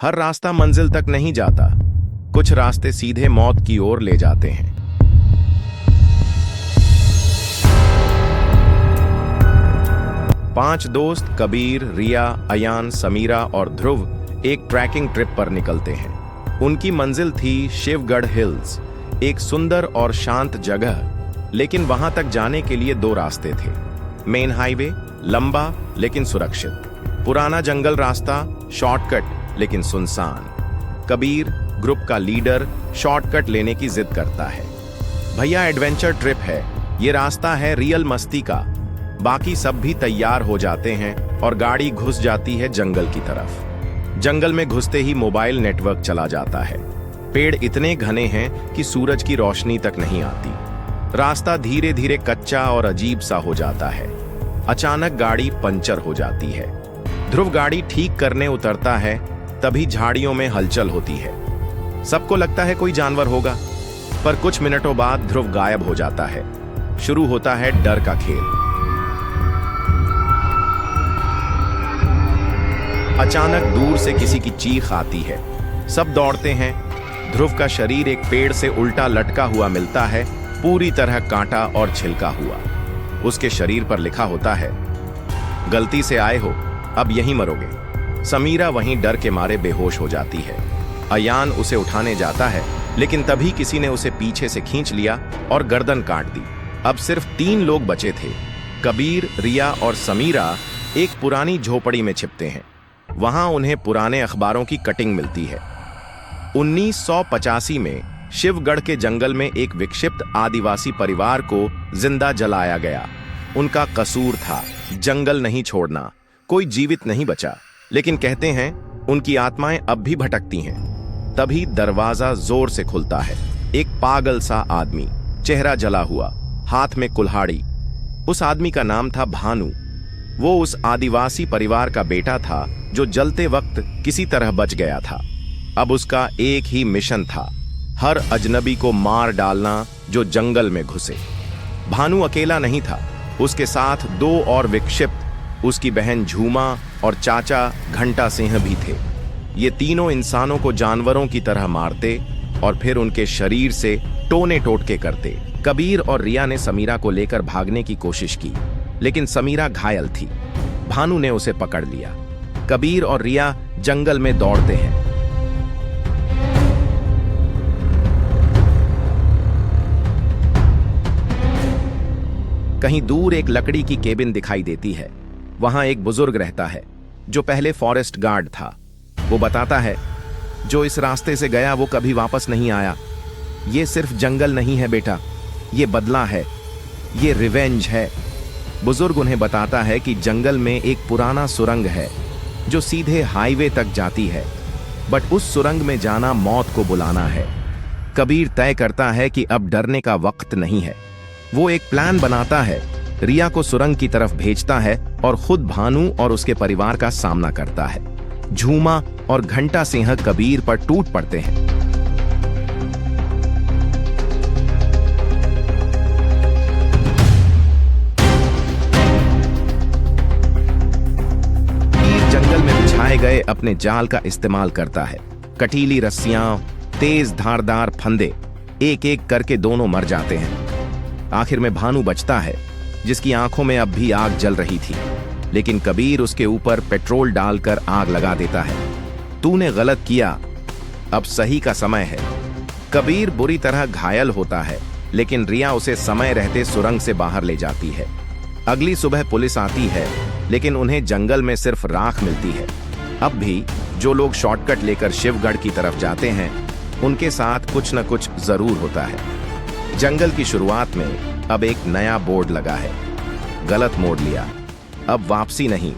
हर रास्ता मंजिल तक नहीं जाता, कुछ रास्ते सीधे मौत की ओर ले जाते हैं। पांच दोस्त कबीर, रिया, अयान, समीरा और ध्रुव एक ट्रैकिंग ट्रिप पर निकलते हैं। उनकी मंजिल थी शिवगढ़ हिल्स, एक सुंदर और शांत जगह। लेकिन वहां तक जाने के लिए दो रास्ते थे। मेन हाईवे, लंबा लेकिन सुरक्षित। पुराना जंगल रास्ता, शॉर्टकट लेकिन सुनसान। कबीर, ग्रुप का लीडर, शॉर्टकट लेने की जिद करता है। भैया, एडवेंचर ट्रिप है, ये रास्ता है रियल मस्ती का। बाकी सब भी तैयार हो जाते हैं और गाड़ी घुस जाती है जंगल की तरफ। जंगल में घुसते ही मोबाइल नेटवर्क चला जाता है। पेड़ इतने घने हैं कि सूरज की रोशनी तक नहीं आती। रास्ता धीरे धीरे कच्चा और अजीब सा हो जाता है। अचानक गाड़ी पंचर हो जाती है। ध्रुव गाड़ी ठीक करने उतरता है, तभी झाड़ियों में हलचल होती है। सबको लगता है कोई जानवर होगा, पर कुछ मिनटों बाद ध्रुव गायब हो जाता है। शुरू होता है डर का खेल। अचानक दूर से किसी की चीख आती है। सब दौड़ते हैं। ध्रुव का शरीर एक पेड़ से उल्टा लटका हुआ मिलता है, पूरी तरह कांटा और छिलका हुआ। उसके शरीर पर लिखा होता है, गलती से आए हो, अब यहीं मरोगे। समीरा वहीं डर के मारे बेहोश हो जाती है। अयान उसे उठाने जाता है, लेकिन तभी किसी ने उसे पीछे से खींच लिया और गर्दन काट दी। अब सिर्फ 3 लोग बचे थे। कबीर, रिया और समीरा एक पुरानी झोपड़ी में छिपते हैं। वहां उन्हें पुराने अखबारों की कटिंग मिलती है। 1985 में शिवगढ़ के जंगल में एक विक्षिप्त आदिवासी परिवार को जिंदा जलाया गया। उनका कसूर था जंगल नहीं छोड़ना। कोई जीवित नहीं बचा, लेकिन कहते हैं उनकी आत्माएं अब भी भटकती हैं। तभी दरवाजा जोर से खुलता है। एक पागल सा आदमी, चेहरा जला हुआ, हाथ में कुल्हाड़ी। उस आदमी का नाम था भानु। वो उस आदिवासी परिवार का बेटा था जो जलते वक्त किसी तरह बच गया था। अब उसका एक ही मिशन था, हर अजनबी को मार डालना जो जंगल में घुसे। भानु अकेला नहीं था, उसके साथ 2 और विक्षिप्त, उसकी बहन झूमा और चाचा घंटा सिंह भी थे। ये तीनों इंसानों को जानवरों की तरह मारते और फिर उनके शरीर से टोने टोटके करते। कबीर और रिया ने समीरा को लेकर भागने की कोशिश की, लेकिन समीरा घायल थी। भानु ने उसे पकड़ लिया। कबीर और रिया जंगल में दौड़ते हैं। कहीं दूर एक लकड़ी की केबिन दिखाई देती है। वहां एक बुजुर्ग रहता है जो पहले फॉरेस्ट गार्ड था। वो बताता है, जो इस रास्ते से गया वो कभी वापस नहीं आया। ये सिर्फ जंगल नहीं है बेटा, ये बदला है, ये रिवेंज है। बुजुर्ग उन्हें बताता है कि जंगल में एक पुराना सुरंग है जो सीधे हाईवे तक जाती है, बट उस सुरंग में जाना मौत को बुलाना है। कबीर तय करता है कि अब डरने का वक्त नहीं है। वो एक प्लान बनाता है, रिया को सुरंग की तरफ भेजता है और खुद भानु और उसके परिवार का सामना करता है। झूमा और घंटा सिंह कबीर पर टूट पड़ते हैं। गए अपने जाल का इस्तेमाल करता है। कटीली रस्सियां, तेज धारदार फंदे, एक एक करके दोनों मर जाते हैं। आखिर में भानु बचता है, जिसकी आंखों में अब भी आग जल रही थी, लेकिन कबीर उसके ऊपर पेट्रोल डालकर आग लगा देता है। तूने गलत किया, अब सही का समय है। कबीर बुरी तरह घायल होता है, लेकिन रिया उसे समय रहते सुरंग से बाहर ले जाती है। अगली सुबह पुलिस आती है, लेकिन उन्हें जंगल में सिर्फ राख मिलती है। अब भी जो लोग शॉर्टकट लेकर शिवगढ़ की तरफ जाते हैं, उनके साथ कुछ न कुछ जरूर होता है। जंगल की शुरुआत में अब एक नया बोर्ड लगा है, गलत मोड़ लिया, अब वापसी नहीं।